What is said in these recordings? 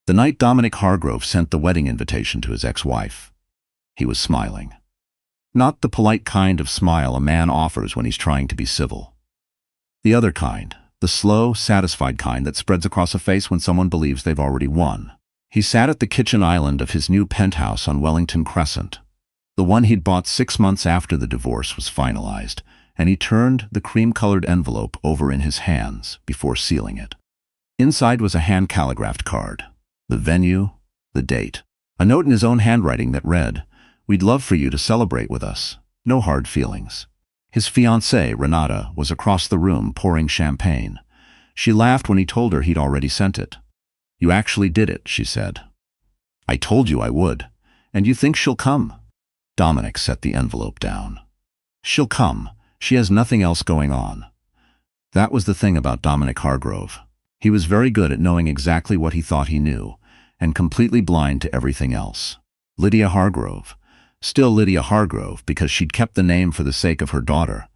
The night Dominic Hargrove sent the wedding invitation to his ex-wife, he was smiling. Not the polite kind of smile a man offers when he's trying to be civil. The other kind, the slow, satisfied kind that spreads across a face when someone believes they've already won. He sat at the kitchen island of his new penthouse on Wellington Crescent, the one he'd bought 6 months after the divorce was finalized, and he turned the cream-colored envelope over in his hands before sealing it. Inside was a hand-calligraphed card, the venue, the date, a note in his own handwriting that read, "We'd love for you to celebrate with us. No hard feelings." His fiancée, Renata, was across the room pouring champagne. She laughed when he told her he'd already sent it. "You actually did it," she said. "I told you I would. And you think she'll come?" Dominic set the envelope down. "She'll come. She has nothing else going on." That was the thing about Dominic Hargrove. He was very good at knowing exactly what he thought he knew, and completely blind to everything else. Lydia Hargrove, still Lydia Hargrove because she'd kept the name for the sake of her daughter,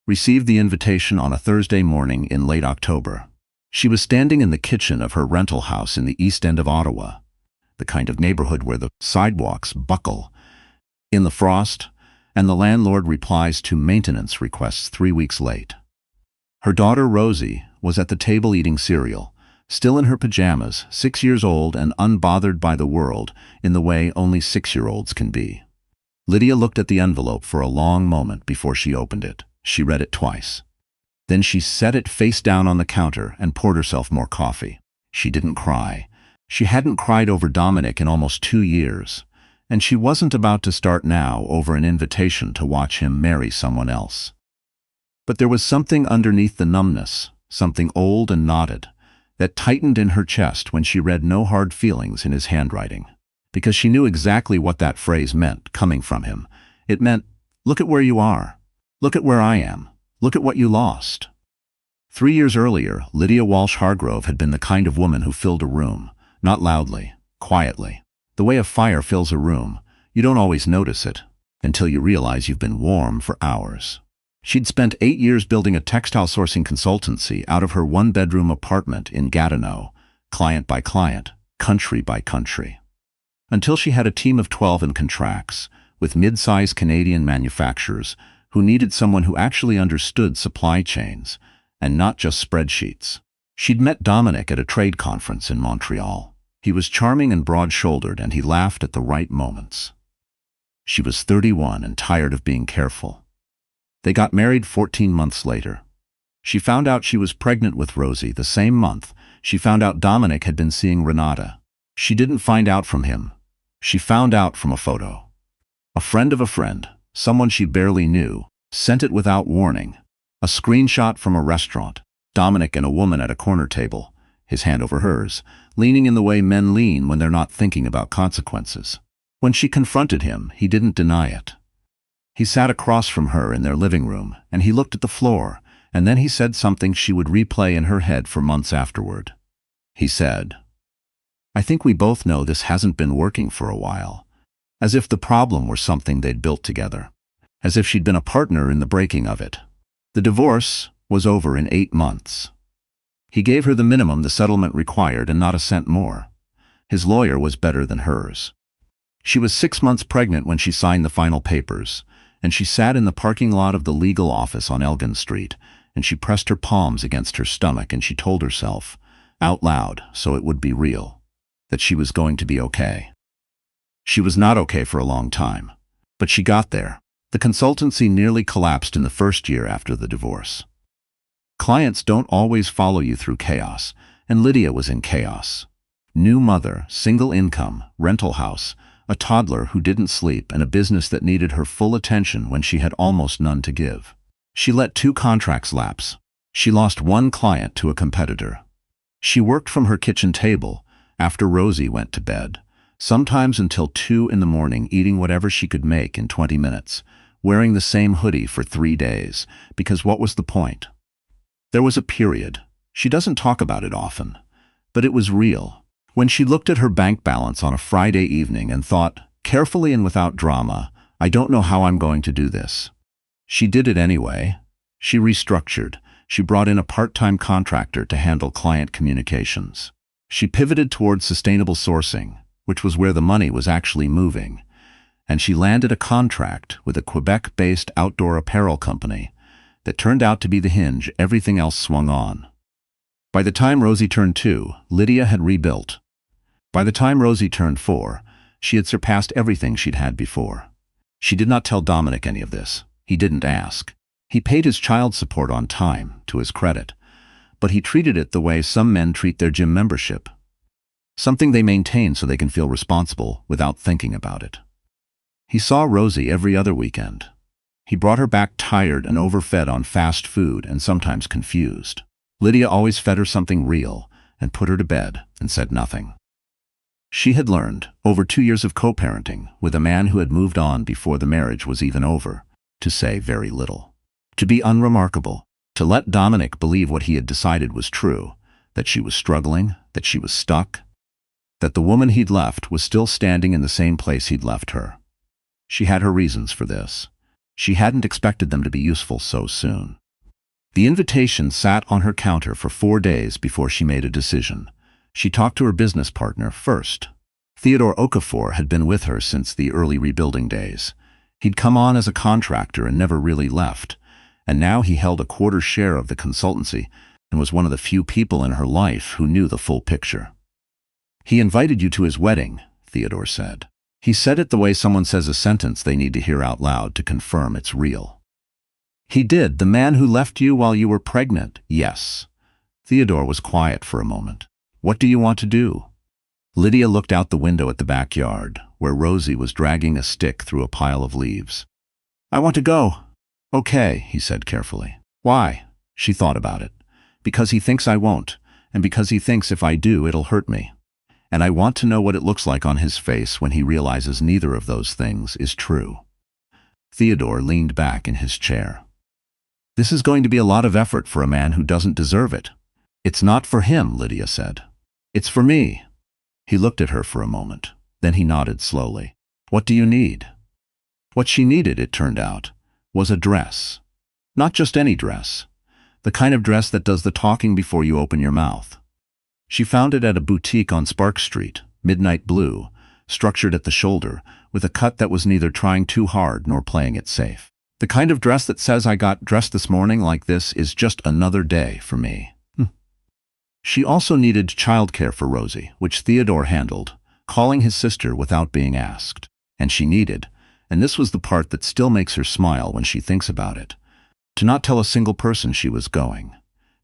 received the invitation on a Thursday morning in late October. She was standing in the kitchen of her rental house in the East End of Ottawa, the kind of neighborhood where the sidewalks buckle in the frost, and the landlord replies to maintenance requests 3 weeks late. Her daughter Rosie was at the table eating cereal, still in her pajamas, 6 years old and unbothered by the world in the way only 6-year-olds can be. Lydia looked at the envelope for a long moment before she opened it. She read it twice. Then she set it face down on the counter and poured herself more coffee. She didn't cry. She hadn't cried over Dominic in almost 2 years, and she wasn't about to start now over an invitation to watch him marry someone else. But there was something underneath the numbness, something old and knotted, that tightened in her chest when she read "no hard feelings" in his handwriting. Because she knew exactly what that phrase meant coming from him. It meant, look at where you are. Look at where I am. Look at what you lost. 3 years earlier, Lydia Walsh Hargrove had been the kind of woman who filled a room, not loudly, quietly. The way a fire fills a room, you don't always notice it until you realize you've been warm for hours. She'd spent 8 years building a textile sourcing consultancy out of her one-bedroom apartment in Gatineau, client by client, country by country. Until she had a team of 12 in contracts, with mid-sized Canadian manufacturers who needed someone who actually understood supply chains, and not just spreadsheets. She'd met Dominic at a trade conference in Montreal. He was charming and broad-shouldered, and he laughed at the right moments. She was 31 and tired of being careful. They got married 14 months later. She found out she was pregnant with Rosie the same month she found out Dominic had been seeing Renata. She didn't find out from him. She found out from a photo. A friend of a friend, someone she barely knew, sent it without warning. A screenshot from a restaurant. Dominic and a woman at a corner table, his hand over hers, leaning in the way men lean when they're not thinking about consequences. When she confronted him, he didn't deny it. He sat across from her in their living room, and he looked at the floor, and then he said something she would replay in her head for months afterward. He said, "I think we both know this hasn't been working for a while," as if the problem were something they'd built together, as if she'd been a partner in the breaking of it. The divorce was over in 8 months. He gave her the minimum the settlement required and not a cent more. His lawyer was better than hers. She was 6 months pregnant when she signed the final papers, and she sat in the parking lot of the legal office on Elgin Street, and she pressed her palms against her stomach, and she told herself, out loud so it would be real, that she was going to be okay. She was not okay for a long time, but she got there. The consultancy nearly collapsed in the first year after the divorce. Clients don't always follow you through chaos, and Lydia was in chaos. New mother, single income, rental house, a toddler who didn't sleep, and a business that needed her full attention when she had almost none to give. She let 2 contracts lapse. She lost 1 client to a competitor. She worked from her kitchen table after Rosie went to bed, sometimes until 2 in the morning, eating whatever she could make in 20 minutes, wearing the same hoodie for 3 days, because what was the point? There was a period. She doesn't talk about it often, but it was real. When she looked at her bank balance on a Friday evening and thought, carefully and without drama, I don't know how I'm going to do this. She did it anyway. She restructured. She brought in a part-time contractor to handle client communications. She pivoted towards sustainable sourcing, which was where the money was actually moving, and she landed a contract with a Quebec-based outdoor apparel company that turned out to be the hinge everything else swung on. By the time Rosie turned 2, Lydia had rebuilt. By the time Rosie turned 4, she had surpassed everything she'd had before. She did not tell Dominic any of this. He didn't ask. He paid his child support on time, to his credit, but he treated it the way some men treat their gym membership. Something they maintain so they can feel responsible without thinking about it. He saw Rosie every other weekend. He brought her back tired and overfed on fast food and sometimes confused. Lydia always fed her something real and put her to bed and said nothing. She had learned, over 2 years of co-parenting with a man who had moved on before the marriage was even over, to say very little. To be unremarkable, to let Dominic believe what he had decided was true, that she was struggling, that she was stuck, that the woman he'd left was still standing in the same place he'd left her. She had her reasons for this. She hadn't expected them to be useful so soon. The invitation sat on her counter for 4 days before she made a decision. She talked to her business partner first. Theodore Okafor had been with her since the early rebuilding days. He'd come on as a contractor and never really left, and now he held a quarter share of the consultancy and was one of the few people in her life who knew the full picture. "He invited you to his wedding," Theodore said. He said it the way someone says a sentence they need to hear out loud to confirm it's real. "He did. The man who left you while you were pregnant?" "Yes." Theodore was quiet for a moment. "What do you want to do?" Lydia looked out the window at the backyard, where Rosie was dragging a stick through a pile of leaves. "I want to go." "Okay," he said carefully. "Why?" She thought about it. "Because he thinks I won't, and because he thinks if I do, it'll hurt me. And I want to know what it looks like on his face when he realizes neither of those things is true." Theodore leaned back in his chair. "This is going to be a lot of effort for a man who doesn't deserve it." "It's not for him," Lydia said. "It's for me." He looked at her for a moment. Then he nodded slowly. "What do you need?" What she needed, it turned out, was a dress. Not just any dress. The kind of dress that does the talking before you open your mouth. She found it at a boutique on Spark Street, midnight blue, structured at the shoulder, with a cut that was neither trying too hard nor playing it safe. The kind of dress that says, "I got dressed this morning like this is just another day for me." She also needed childcare for Rosie, which Theodore handled, calling his sister without being asked. And she needed, and this was the part that still makes her smile when she thinks about it, to not tell a single person she was going.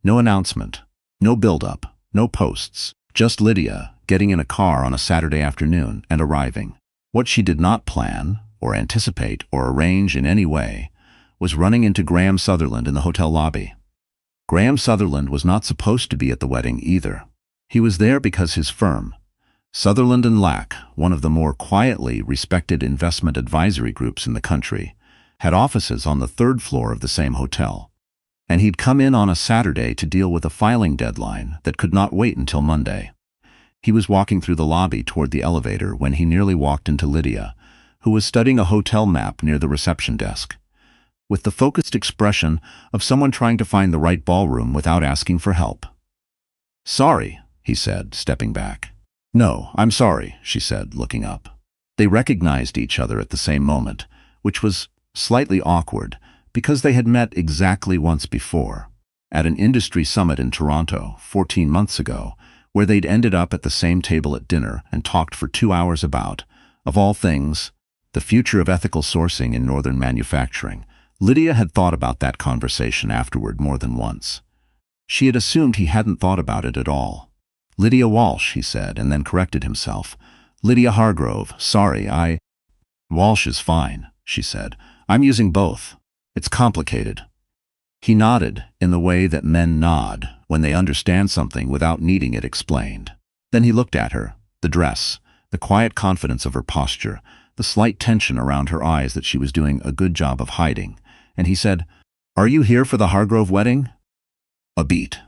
No announcement, no build-up, no posts, just Lydia getting in a car on a Saturday afternoon and arriving. What she did not plan, or anticipate, or arrange in any way, was running into Graham Sutherland in the hotel lobby. Graham Sutherland was not supposed to be at the wedding either. He was there because his firm, Sutherland & Lack, one of the more quietly respected investment advisory groups in the country, had offices on the 3rd floor of the same hotel. And he'd come in on a Saturday to deal with a filing deadline that could not wait until Monday. He was walking through the lobby toward the elevator when he nearly walked into Lydia, who was studying a hotel map near the reception desk, with the focused expression of someone trying to find the right ballroom without asking for help. "Sorry," he said, stepping back. "No, I'm sorry," she said, looking up. They recognized each other at the same moment, which was slightly awkward, because they had met exactly once before, at an industry summit in Toronto 14 months ago, where they'd ended up at the same table at dinner and talked for 2 hours about, of all things, the future of ethical sourcing in northern manufacturing. Lydia had thought about that conversation afterward more than once. She had assumed he hadn't thought about it at all. "Lydia Walsh," he said, and then corrected himself. "Lydia Hargrove, sorry, Walsh is fine," she said. "I'm using both. It's complicated." He nodded in the way that men nod when they understand something without needing it explained. Then he looked at her, the dress, the quiet confidence of her posture, the slight tension around her eyes that she was doing a good job of hiding, and he said, "Are you here for the Hargrove wedding?" "A beat."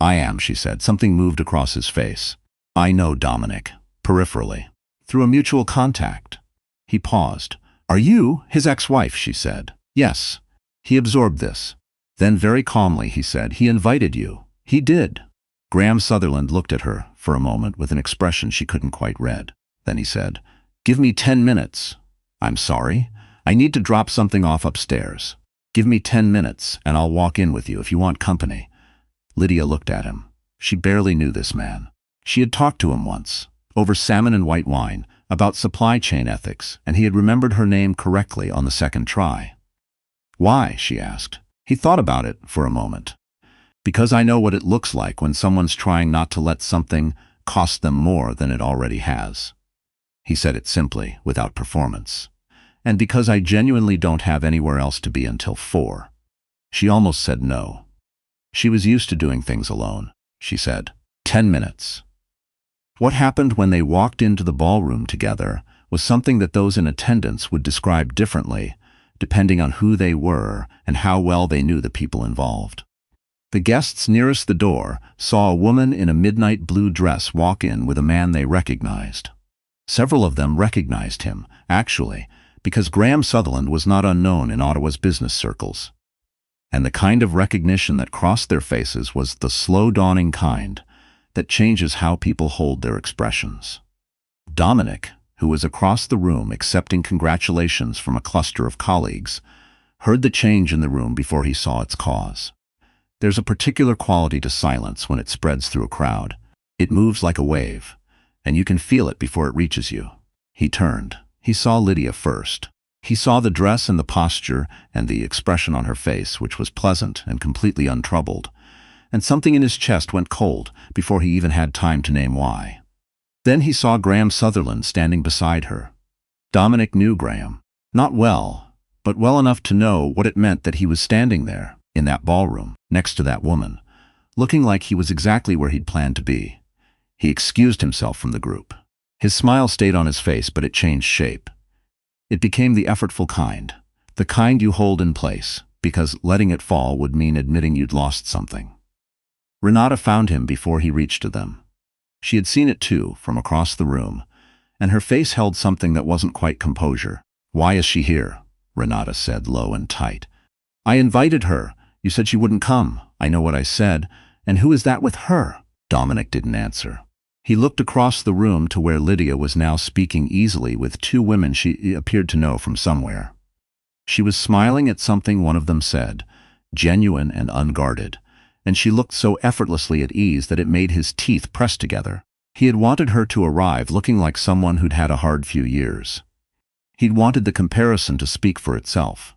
"I am," she said. Something moved across his face. "I know Dominic, peripherally, through a mutual contact." He paused. "Are you his ex-wife?" she said. "Yes." He absorbed this. Then very calmly he said, "He invited you." "He did." Graham Sutherland looked at her for a moment with an expression she couldn't quite read. Then he said, "Give me 10 minutes. I'm sorry. I need to drop something off upstairs. Give me 10 minutes and I'll walk in with you if you want company." Lydia looked at him. She barely knew this man. She had talked to him once, over salmon and white wine, about supply chain ethics, and he had remembered her name correctly on the second try. "Why?" she asked. He thought about it for a moment. "Because I know what it looks like when someone's trying not to let something cost them more than it already has." He said it simply, without performance. "And because I genuinely don't have anywhere else to be until 4. She almost said no. She was used to doing things alone. She said, 10 minutes. What happened when they walked into the ballroom together was something that those in attendance would describe differently, depending on who they were and how well they knew the people involved. The guests nearest the door saw a woman in a midnight blue dress walk in with a man they recognized. Several of them recognized him, actually, because Graham Sutherland was not unknown in Ottawa's business circles. And the kind of recognition that crossed their faces was the slow-dawning kind that changes how people hold their expressions. Dominic, who was across the room accepting congratulations from a cluster of colleagues, heard the change in the room before he saw its cause. There's a particular quality to silence when it spreads through a crowd. It moves like a wave, and you can feel it before it reaches you. He turned. He saw Lydia first. He saw the dress and the posture and the expression on her face, which was pleasant and completely untroubled, and something in his chest went cold before he even had time to name why. Then he saw Graham Sutherland standing beside her. Dominic knew Graham. Not well, but well enough to know what it meant that he was standing there, in that ballroom, next to that woman, looking like he was exactly where he'd planned to be. He excused himself from the group. His smile stayed on his face, but it changed shape. It became the effortful kind, the kind you hold in place, because letting it fall would mean admitting you'd lost something. Renata found him before he reached to them. She had seen it too, from across the room, and her face held something that wasn't quite composure. "Why is she here?" Renata said, low and tight. "I invited her. You said she wouldn't come. I know what I said. And who is that with her?" Dominic didn't answer. He looked across the room to where Lydia was now speaking easily with 2 women she appeared to know from somewhere. She was smiling at something one of them said, genuine and unguarded, and she looked so effortlessly at ease that it made his teeth press together. He had wanted her to arrive looking like someone who'd had a hard few years. He'd wanted the comparison to speak for itself.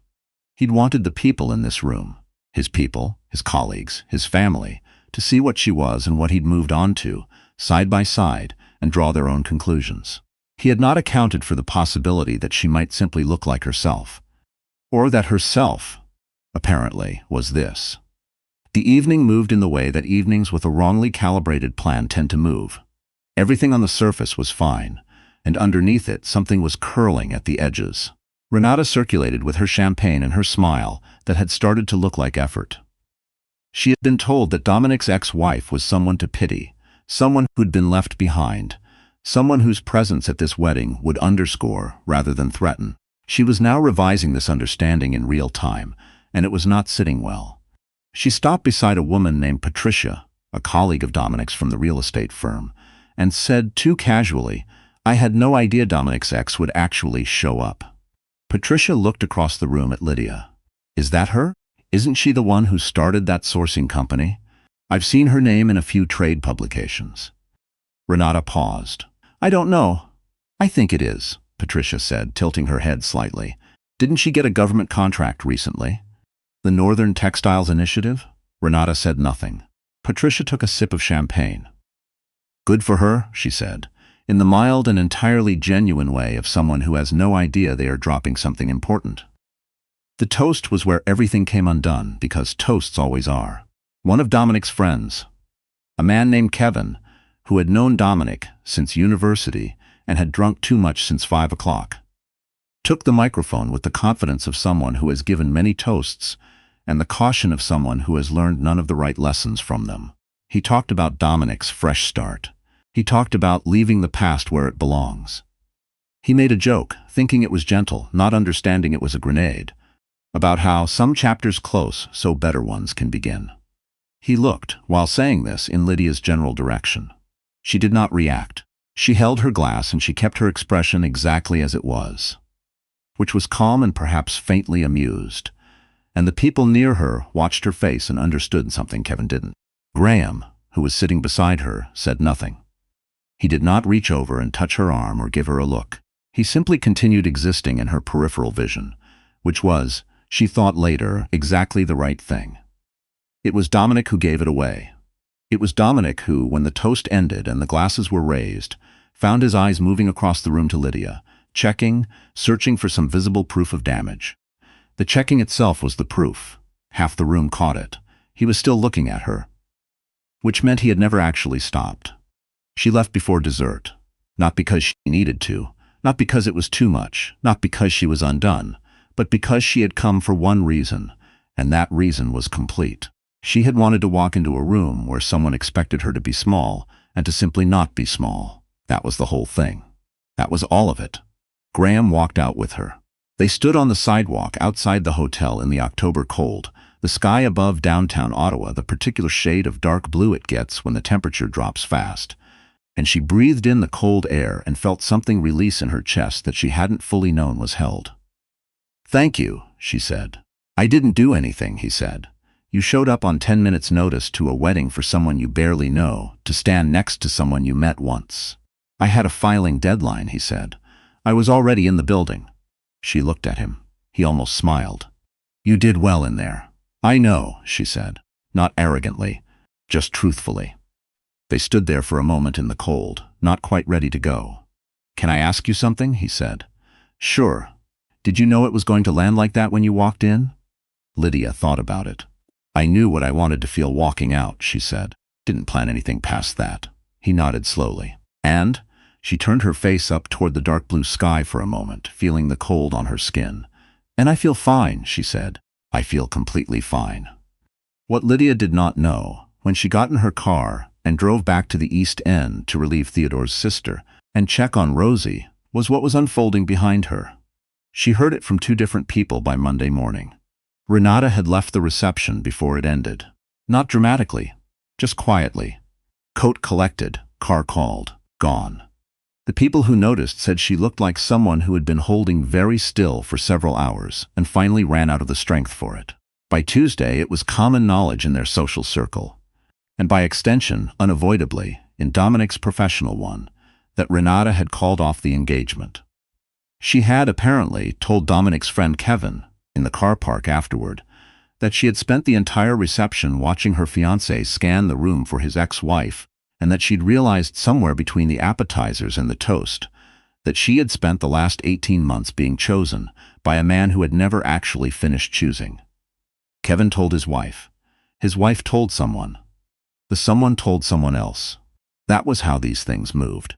He'd wanted the people in this room, his people, his colleagues, his family, to see what she was and what he'd moved on to, side by side, and draw their own conclusions. He had not accounted for the possibility that she might simply look like herself, or that herself, apparently, was this. The evening moved in the way that evenings with a wrongly calibrated plan tend to move. Everything on the surface was fine, and underneath it something was curling at the edges. Renata circulated with her champagne and her smile that had started to look like effort. She had been told that Dominic's ex-wife was someone to pity, someone who'd been left behind, someone whose presence at this wedding would underscore rather than threaten. She was now revising this understanding in real time, and it was not sitting well. She stopped beside a woman named Patricia, a colleague of Dominic's from the real estate firm, and said too casually, "I had no idea Dominic's ex would actually show up." Patricia looked across the room at Lydia. "Is that her? Isn't she the one who started that sourcing company? I've seen her name in a few trade publications." Renata paused. "I don't know. I think it is," Patricia said, tilting her head slightly. "Didn't she get a government contract recently? The Northern Textiles Initiative?" Renata said nothing. Patricia took a sip of champagne. "Good for her," she said, in the mild and entirely genuine way of someone who has no idea they are dropping something important. The toast was where everything came undone, because toasts always are. One of Dominic's friends, a man named Kevin, who had known Dominic since university and had drunk too much since 5 o'clock, took the microphone with the confidence of someone who has given many toasts and the caution of someone who has learned none of the right lessons from them. He talked about Dominic's fresh start. He talked about leaving the past where it belongs. He made a joke, thinking it was gentle, not understanding it was a grenade, about how some chapters close so better ones can begin. He looked, while saying this, in Lydia's general direction. She did not react. She held her glass and she kept her expression exactly as it was, which was calm and perhaps faintly amused. And the people near her watched her face and understood something Kevin didn't. Graham, who was sitting beside her, said nothing. He did not reach over and touch her arm or give her a look. He simply continued existing in her peripheral vision, which was, she thought later, exactly the right thing. It was Dominic who gave it away. It was Dominic who, when the toast ended and the glasses were raised, found his eyes moving across the room to Lydia, checking, searching for some visible proof of damage. The checking itself was the proof. Half the room caught it. He was still looking at her, which meant he had never actually stopped. She left before dessert, not because she needed to, not because it was too much, not because she was undone, but because she had come for one reason, and that reason was complete. She had wanted to walk into a room where someone expected her to be small, and to simply not be small. That was the whole thing. That was all of it. Graham walked out with her. They stood on the sidewalk outside the hotel in the October cold, the sky above downtown Ottawa the particular shade of dark blue it gets when the temperature drops fast. And she breathed in the cold air and felt something release in her chest that she hadn't fully known was held. "Thank you," she said. "I didn't do anything," he said. "You showed up on 10 minutes' notice to a wedding for someone you barely know, to stand next to someone you met once." "I had a filing deadline," he said. "I was already in the building." She looked at him. He almost smiled. "You did well in there." "I know," she said, not arrogantly, just truthfully. They stood there for a moment in the cold, not quite ready to go. "Can I ask you something?" he said. "Sure. Did you know it was going to land like that when you walked in?" Lydia thought about it. "I knew what I wanted to feel walking out," she said. "Didn't plan anything past that." He nodded slowly. "And?" She turned her face up toward the dark blue sky for a moment, feeling the cold on her skin. "And I feel fine," she said. "I feel completely fine." What Lydia did not know, when she got in her car and drove back to the East End to relieve Theodore's sister and check on Rosie, was what was unfolding behind her. She heard it from two different people by Monday morning. Renata had left the reception before it ended. Not dramatically, just quietly. Coat collected, car called, gone. The people who noticed said she looked like someone who had been holding very still for several hours and finally ran out of the strength for it. By Tuesday, it was common knowledge in their social circle, and by extension, unavoidably, in Dominic's professional one, that Renata had called off the engagement. She had, apparently, told Dominic's friend Kevin, in the car park afterward, that she had spent the entire reception watching her fiancé scan the room for his ex-wife, and that she'd realized somewhere between the appetizers and the toast that she had spent the last 18 months being chosen by a man who had never actually finished choosing. Kevin told his wife. His wife told someone. The someone told someone else. That was how these things moved.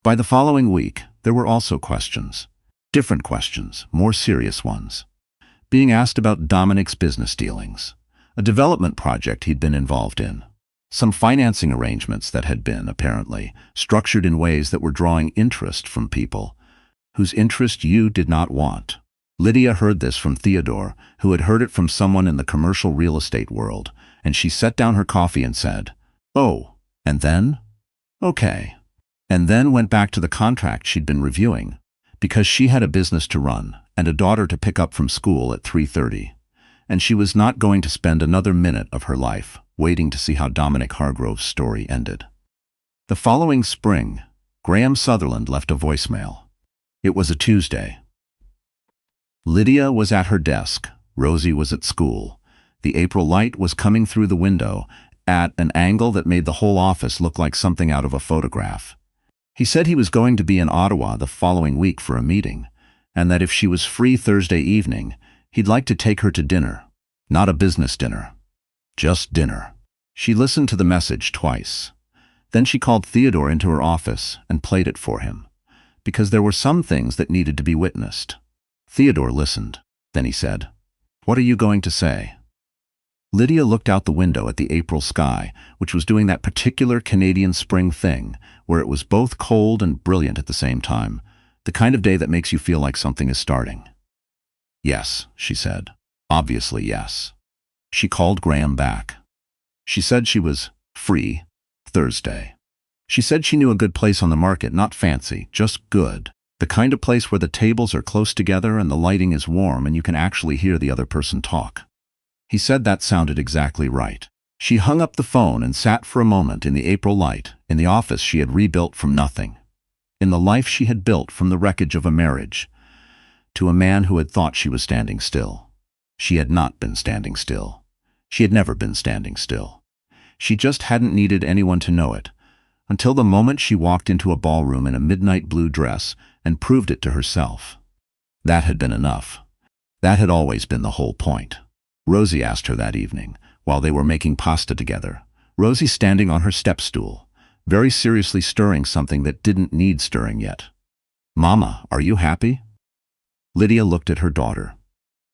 By the following week, there were also questions. Different questions, more serious ones. Being asked about Dominic's business dealings, a development project he'd been involved in, some financing arrangements that had been, apparently, structured in ways that were drawing interest from people whose interest you did not want. Lydia heard this from Theodore, who had heard it from someone in the commercial real estate world, and she set down her coffee and said, "Oh, and then? Okay." And then went back to the contract she'd been reviewing, because she had a business to run and a daughter to pick up from school at 3:30, and she was not going to spend another minute of her life waiting to see how Dominic Hargrove's story ended. The following spring, Graham Sutherland left a voicemail. It was a Tuesday. Lydia was at her desk. Rosie was at school. The April light was coming through the window at an angle that made the whole office look like something out of a photograph. He said he was going to be in Ottawa the following week for a meeting, and that if she was free Thursday evening, he'd like to take her to dinner. Not a business dinner. Just dinner. She listened to the message twice. Then she called Theodore into her office and played it for him, because there were some things that needed to be witnessed. Theodore listened. Then he said, "What are you going to say?" Lydia looked out the window at the April sky, which was doing that particular Canadian spring thing, where it was both cold and brilliant at the same time, the kind of day that makes you feel like something is starting. "Yes," she said. "Obviously, yes." She called Graham back. She said she was free Thursday. She said she knew a good place on the market, not fancy, just good. The kind of place where the tables are close together and the lighting is warm and you can actually hear the other person talk. He said that sounded exactly right. She hung up the phone and sat for a moment in the April light, in the office she had rebuilt from nothing, in the life she had built from the wreckage of a marriage, to a man who had thought she was standing still. She had not been standing still. She had never been standing still. She just hadn't needed anyone to know it, until the moment she walked into a ballroom in a midnight blue dress and proved it to herself. That had been enough. That had always been the whole point. Rosie asked her that evening, while they were making pasta together, Rosie standing on her step stool, very seriously stirring something that didn't need stirring yet. "Mama, are you happy?" Lydia looked at her daughter.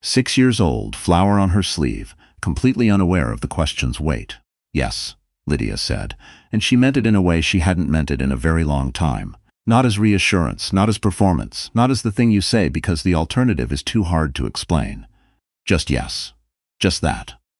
6 years old, flower on her sleeve, completely unaware of the question's weight. "Yes," Lydia said, and she meant it in a way she hadn't meant it in a very long time. Not as reassurance, not as performance, not as the thing you say because the alternative is too hard to explain. Just yes. Just that.